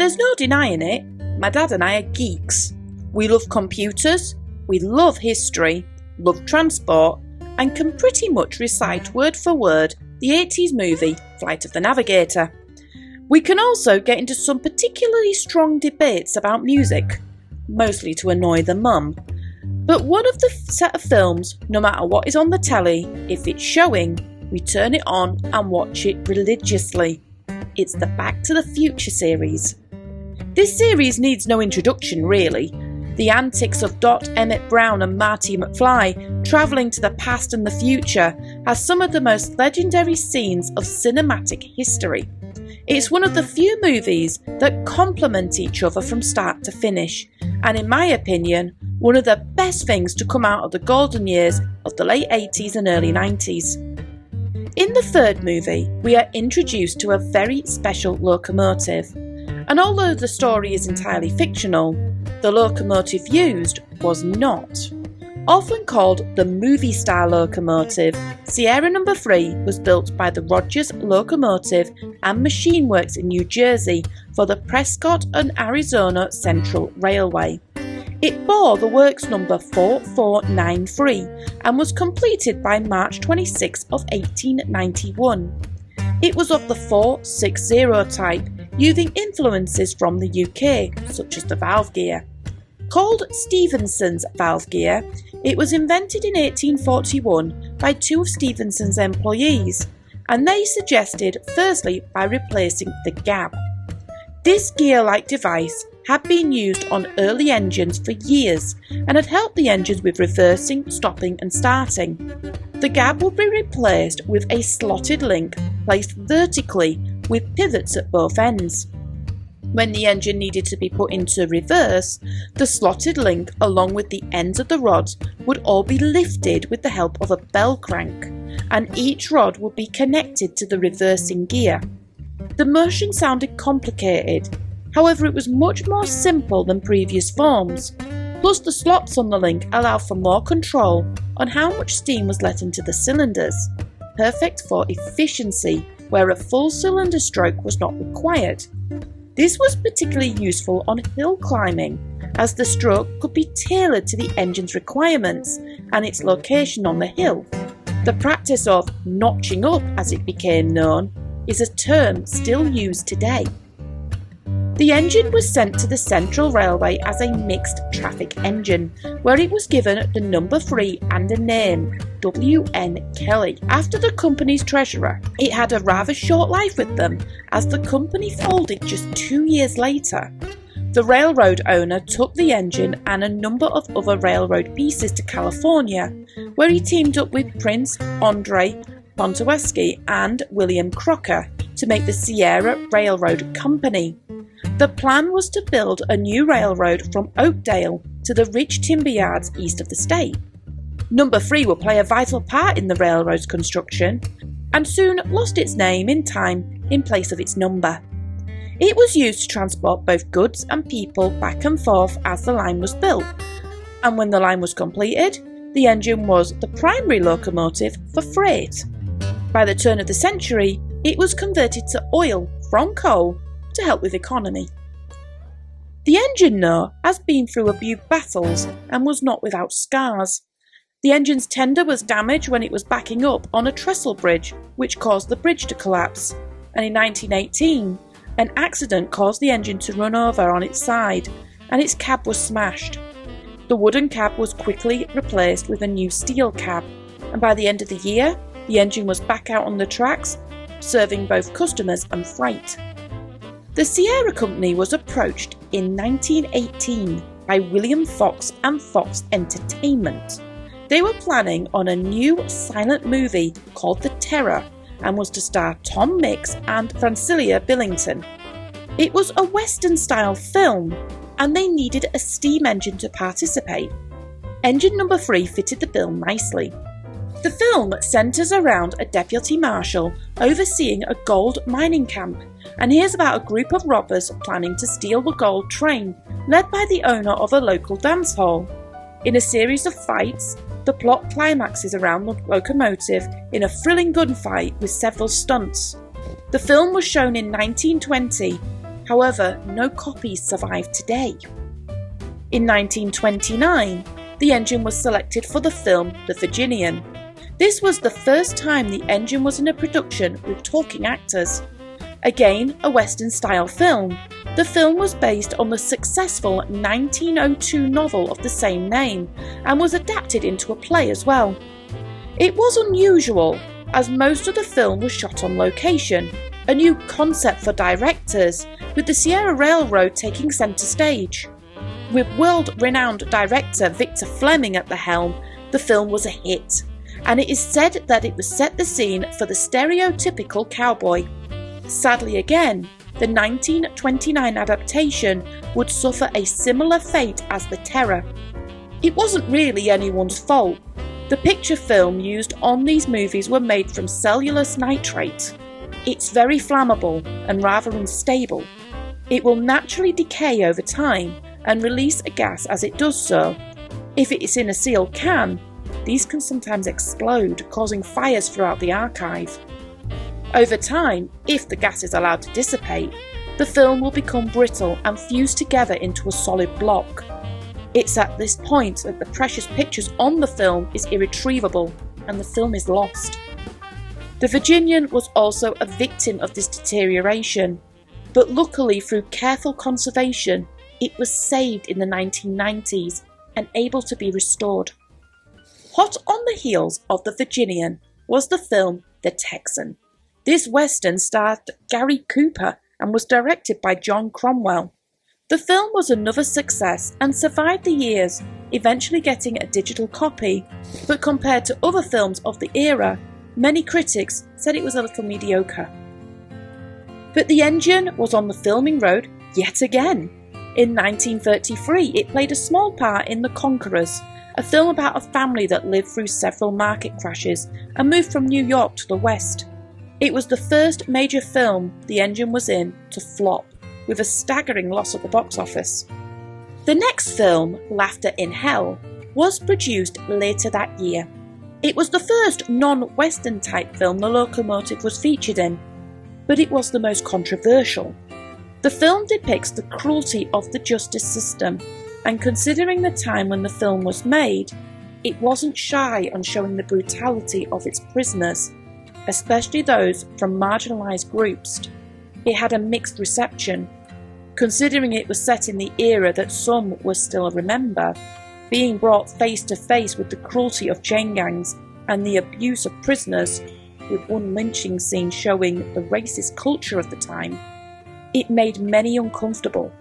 There's no denying it, my dad and I are geeks. We love computers, we love history, love transport, and can pretty much recite word for word the 80s movie Flight of the Navigator. We can also get into some particularly strong debates about music, mostly to annoy the mum. But one of the set of films, no matter what is on the telly, if it's showing, we turn it on and watch it religiously. It's the Back to the Future series. This series needs no introduction really. The antics of Dot Emmett Brown and Marty McFly travelling to the past and the future has some of the most legendary scenes of cinematic history. It's one of the few movies that complement each other from start to finish, and in my opinion, one of the best things to come out of the golden years of the late 80s and early 90s. In the third movie, we are introduced to a very special locomotive, and although the story is entirely fictional, the locomotive used was not. Often called the movie star locomotive, Sierra No. 3 was built by the Rogers Locomotive and Machine Works in New Jersey for the Prescott and Arizona Central Railway. It bore the works number 4493 and was completed by March 26 of 1891. It was of the 460 type, using influences from the UK, such as the valve gear. Called Stephenson's valve gear, it was invented in 1841 by two of Stephenson's employees, and they suggested firstly by replacing the gab. This gear-like device had been used on early engines for years and had helped the engines with reversing, stopping and starting. The gab would be replaced with a slotted link placed vertically with pivots at both ends. When the engine needed to be put into reverse, the slotted link along with the ends of the rods would all be lifted with the help of a bell crank, and each rod would be connected to the reversing gear. The motion sounded complicated, however it was much more simple than previous forms, plus the slots on the link allowed for more control on how much steam was let into the cylinders, perfect for efficiency where a full cylinder stroke was not required. This was particularly useful on hill climbing, as the stroke could be tailored to the engine's requirements and its location on the hill. The practice of notching up, as it became known, is a term still used today. The engine was sent to the Central Railway as a mixed traffic engine, where it was given the number 3 and a name, W.N. Kelly, after the company's treasurer. It had a rather short life with them, as the company folded just 2 years later. The railroad owner took the engine and a number of other railroad pieces to California, where he teamed up with Prince Andre Pontoweski and William Crocker to make the Sierra Railroad Company. The plan was to build a new railroad from Oakdale to the rich timber yards east of the state. Number 3 would play a vital part in the railroad's construction, and soon lost its name in time in place of its number. It was used to transport both goods and people back and forth as the line was built, and when the line was completed, the engine was the primary locomotive for freight. By the turn of the century, it was converted to oil from coal to help with economy. The engine, though, has been through a few battles and was not without scars. The engine's tender was damaged when it was backing up on a trestle bridge, which caused the bridge to collapse, and in 1918, an accident caused the engine to run over on its side, and its cab was smashed. The wooden cab was quickly replaced with a new steel cab, and by the end of the year, the engine was back out on the tracks, serving both customers and freight. The Sierra Company was approached in 1918 by William Fox and Fox Entertainment. They were planning on a new silent movie called The Terror and was to star Tom Mix and Francilia Billington. It was a Western-style film and they needed a steam engine to participate. Engine number 3 fitted the bill nicely. The film centres around a deputy marshal overseeing a gold mining camp and hears about a group of robbers planning to steal the gold train, led by the owner of a local dance hall. In a series of fights, the plot climaxes around the locomotive in a thrilling gunfight with several stunts. The film was shown in 1920. However, no copies survive today. In 1929, the engine was selected for the film The Virginian. This was the first time the engine was in a production with talking actors. Again, a Western-style film, the film was based on the successful 1902 novel of the same name and was adapted into a play as well. It was unusual, as most of the film was shot on location, a new concept for directors, with the Sierra Railroad taking centre stage. With world-renowned director Victor Fleming at the helm, the film was a hit, and it is said that it was set the scene for the stereotypical cowboy. Sadly again, the 1929 adaptation would suffer a similar fate as The Terror. It wasn't really anyone's fault. The picture film used on these movies were made from cellulose nitrate. It's very flammable and rather unstable. It will naturally decay over time and release a gas as it does so. If it is in a sealed can, these can sometimes explode, causing fires throughout the archive. Over time, if the gas is allowed to dissipate, the film will become brittle and fuse together into a solid block. It's at this point that the precious pictures on the film is irretrievable and the film is lost. The Virginian was also a victim of this deterioration, but luckily through careful conservation, it was saved in the 1990s and able to be restored. Hot on the heels of The Virginian was the film The Texan. This western starred Gary Cooper and was directed by John Cromwell. The film was another success and survived the years, eventually getting a digital copy, but compared to other films of the era, many critics said it was a little mediocre. But the engine was on the filming road yet again. In 1933, it played a small part in The Conquerors, a film about a family that lived through several market crashes and moved from New York to the West. It was the first major film the engine was in to flop, with a staggering loss at the box office. The next film, Laughter in Hell, was produced later that year. It was the first non-Western type film the locomotive was featured in, but it was the most controversial. The film depicts the cruelty of the justice system, and considering the time when the film was made, it wasn't shy on showing the brutality of its prisoners, especially those from marginalised groups. It had a mixed reception, considering it was set in the era that some will still remember, being brought face to face with the cruelty of chain gangs and the abuse of prisoners, with one lynching scene showing the racist culture of the time. It made many uncomfortable.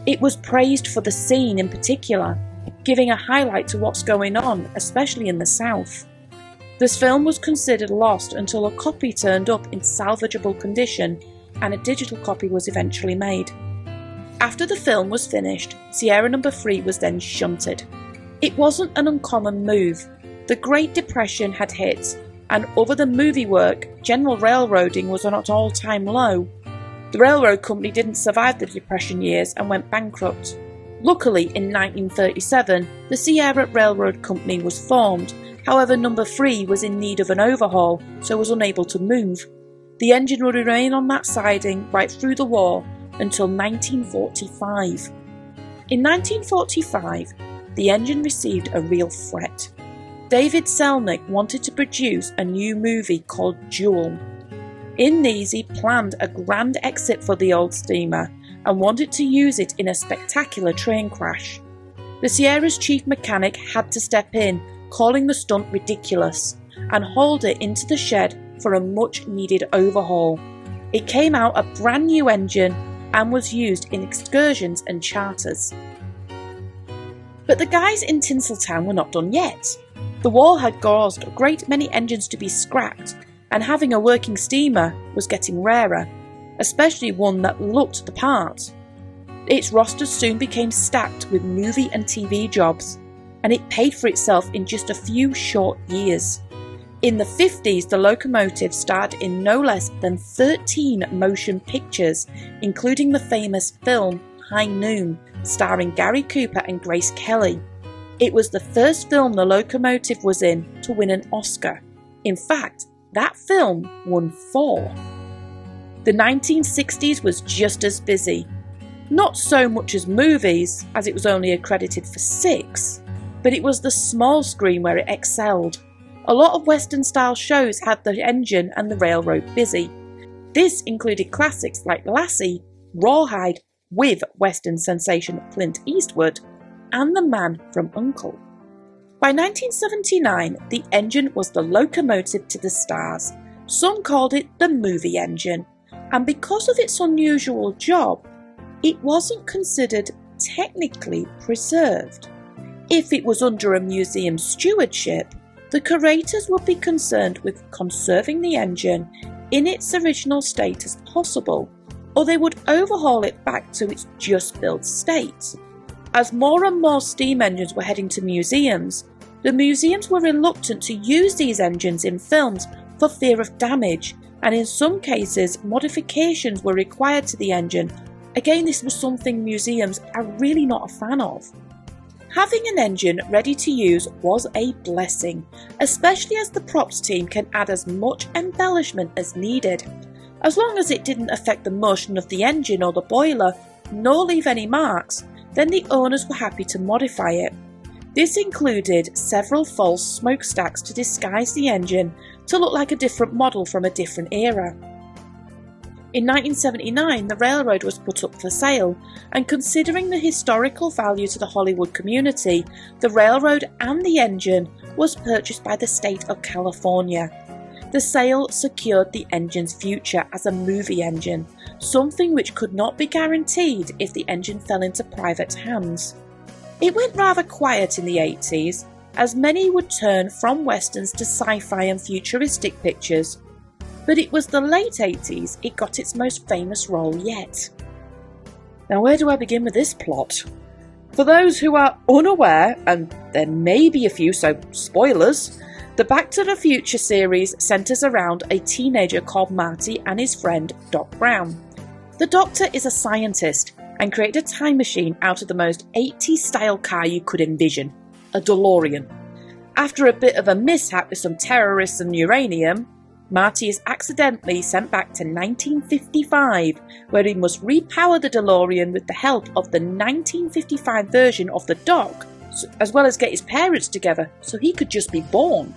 It was praised for the scene in particular, giving a highlight to what's going on, especially in the South. This film was considered lost until a copy turned up in salvageable condition and a digital copy was eventually made. After the film was finished, Sierra No. 3 was then shunted. It wasn't an uncommon move. The Great Depression had hit, and other than movie work, general railroading was on an all-time low. The railroad company didn't survive the Depression years and went bankrupt. Luckily, in 1937, the Sierra Railroad Company was formed. However, No. 3 was in need of an overhaul, so was unable to move. The engine would remain on that siding right through the war until 1945. In 1945, the engine received a real threat. David Selnick wanted to produce a new movie called Jewel. In these, he planned a grand exit for the old steamer and wanted to use it in a spectacular train crash. The Sierra's chief mechanic had to step in, calling the stunt ridiculous, and hauled it into the shed for a much-needed overhaul. It came out a brand new engine and was used in excursions and charters. But the guys in Tinseltown were not done yet. The war had caused a great many engines to be scrapped, and having a working steamer was getting rarer, especially one that looked the part. Its roster soon became stacked with movie and TV jobs, and it paid for itself in just a few short years. In the 50s, the locomotive starred in no less than 13 motion pictures, including the famous film High Noon, starring Gary Cooper and Grace Kelly. It was the first film the locomotive was in to win an Oscar. In fact, that film won 4. The 1960s was just as busy. Not so much as movies, as it was only accredited for 6, but it was the small screen where it excelled. A lot of Western-style shows had the engine and the railroad busy. This included classics like Lassie, Rawhide, with Western sensation Clint Eastwood, and The Man from U.N.C.L.E. By 1979, the engine was the locomotive to the stars. Some called it the movie engine, and because of its unusual job, it wasn't considered technically preserved. If it was under a museum stewardship, the curators would be concerned with conserving the engine in its original state as possible, or they would overhaul it back to its just-built state. As more and more steam engines were heading to museums, the museums were reluctant to use these engines in films for fear of damage, and in some cases modifications were required to the engine. Again, this was something museums are really not a fan of. Having an engine ready to use was a blessing, especially as the props team can add as much embellishment as needed. As long as it didn't affect the motion of the engine or the boiler, nor leave any marks, then the owners were happy to modify it. This included several false smokestacks to disguise the engine to look like a different model from a different era. In 1979, the railroad was put up for sale, and considering the historical value to the Hollywood community, the railroad and the engine was purchased by the state of California. The sale secured the engine's future as a movie engine, something which could not be guaranteed if the engine fell into private hands. It went rather quiet in the 80s, as many would turn from westerns to sci-fi and futuristic pictures. But it was the late 80s it got its most famous role yet. Now, where do I begin with this plot? For those who are unaware, and there may be a few, so spoilers, the Back to the Future series centres around a teenager called Marty and his friend Doc Brown. The Doctor is a scientist and created a time machine out of the most 80s style car you could envision, a DeLorean. After a bit of a mishap with some terrorists and uranium, Marty is accidentally sent back to 1955, where he must repower the DeLorean with the help of the 1955 version of the Doc, as well as get his parents together so he could just be born.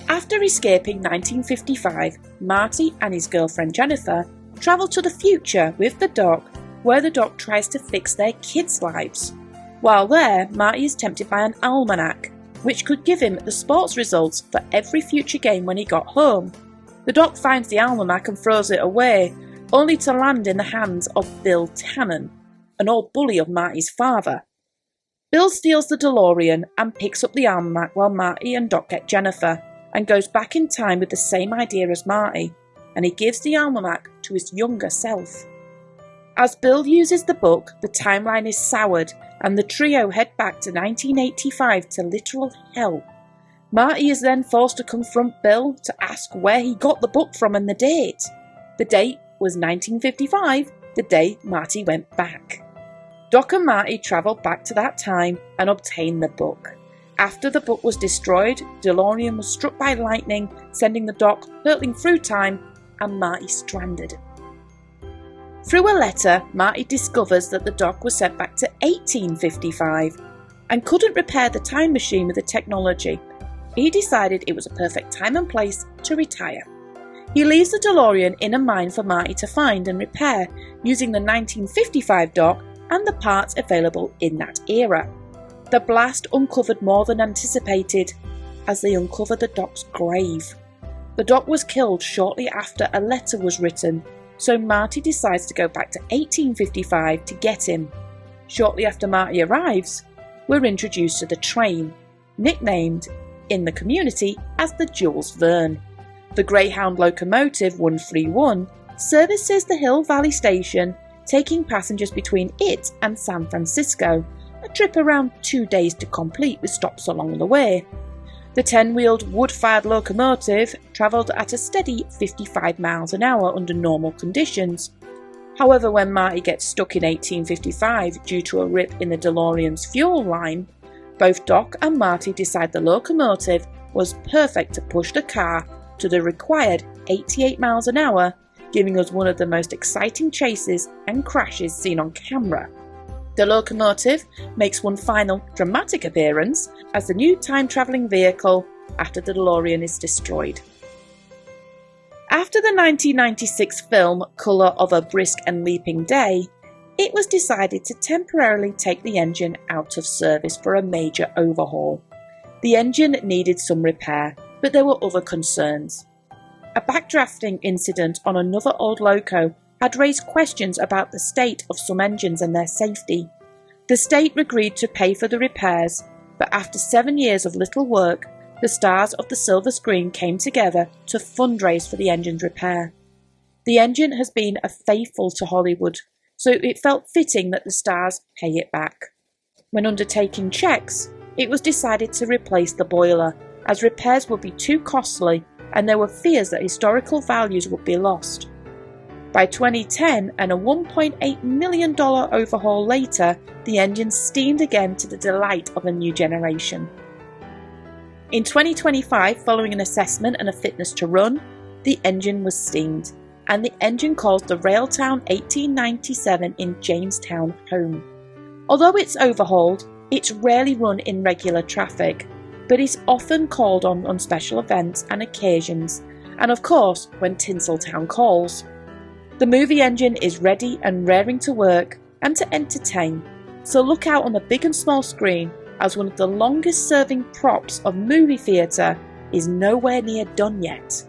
After escaping 1955, Marty and his girlfriend Jennifer travel to the future with the Doc, where the Doc tries to fix their kids' lives. While there, Marty is tempted by an almanac, which could give him the sports results for every future game when he got home. The Doc finds the almanac and throws it away, only to land in the hands of Bill Tannen, an old bully of Marty's father. Bill steals the DeLorean and picks up the almanac while Marty and Doc get Jennifer, and goes back in time with the same idea as Marty, and he gives the almanac to his younger self. As Bill uses the book, the timeline is soured, and the trio head back to 1985 to literal hell. Marty is then forced to confront Bill to ask where he got the book from and the date. The date was 1955, the day Marty went back. Doc and Marty travel back to that time and obtain the book. After the book was destroyed, DeLorean was struck by lightning, sending the Doc hurtling through time and Marty stranded. Through a letter, Marty discovers that the Doc was sent back to 1855 and couldn't repair the time machine with the technology. He decided it was a perfect time and place to retire. He leaves the DeLorean in a mine for Marty to find and repair using the 1955 Doc and the parts available in that era. The blast uncovered more than anticipated, as they uncovered the Doc's grave. The Doc was killed shortly after a letter was written, so Marty decides to go back to 1855 to get him. Shortly after Marty arrives, we're introduced to the train, nicknamed in the community as the Jules Verne. The Greyhound locomotive 131 services the Hill Valley Station, taking passengers between it and San Francisco, a trip around 2 days to complete with stops along the way. The 10-wheeled wood-fired locomotive travelled at a steady 55 miles an hour under normal conditions. However, when Marty gets stuck in 1855 due to a rip in the DeLorean's fuel line, both Doc and Marty decide the locomotive was perfect to push the car to the required 88 miles an hour giving us one of the most exciting chases and crashes seen on camera. The locomotive makes one final dramatic appearance as the new time-travelling vehicle after the DeLorean is destroyed. After the 1996 film Colour of a Brisk and Leaping Day, it was decided to temporarily take the engine out of service for a major overhaul. The engine needed some repair, but there were other concerns. A backdrafting incident on another old loco had raised questions about the state of some engines and their safety. The state agreed to pay for the repairs, but after 7 years of little work, the stars of the silver screen came together to fundraise for the engine's repair. The engine has been a faithful to Hollywood, so it felt fitting that the stars pay it back. When undertaking checks, it was decided to replace the boiler, as repairs would be too costly and there were fears that historical values would be lost. By 2010, and a $1.8 million overhaul later, the engine steamed again to the delight of a new generation. In 2025, following an assessment and a fitness to run, the engine was steamed, and the engine calls the Railtown 1897 in Jamestown home. Although it's overhauled, it's rarely run in regular traffic, but is often called on special events and occasions, and of course when Tinseltown calls. The movie engine is ready and raring to work and to entertain, so look out on the big and small screen as one of the longest serving props of movie theatre is nowhere near done yet.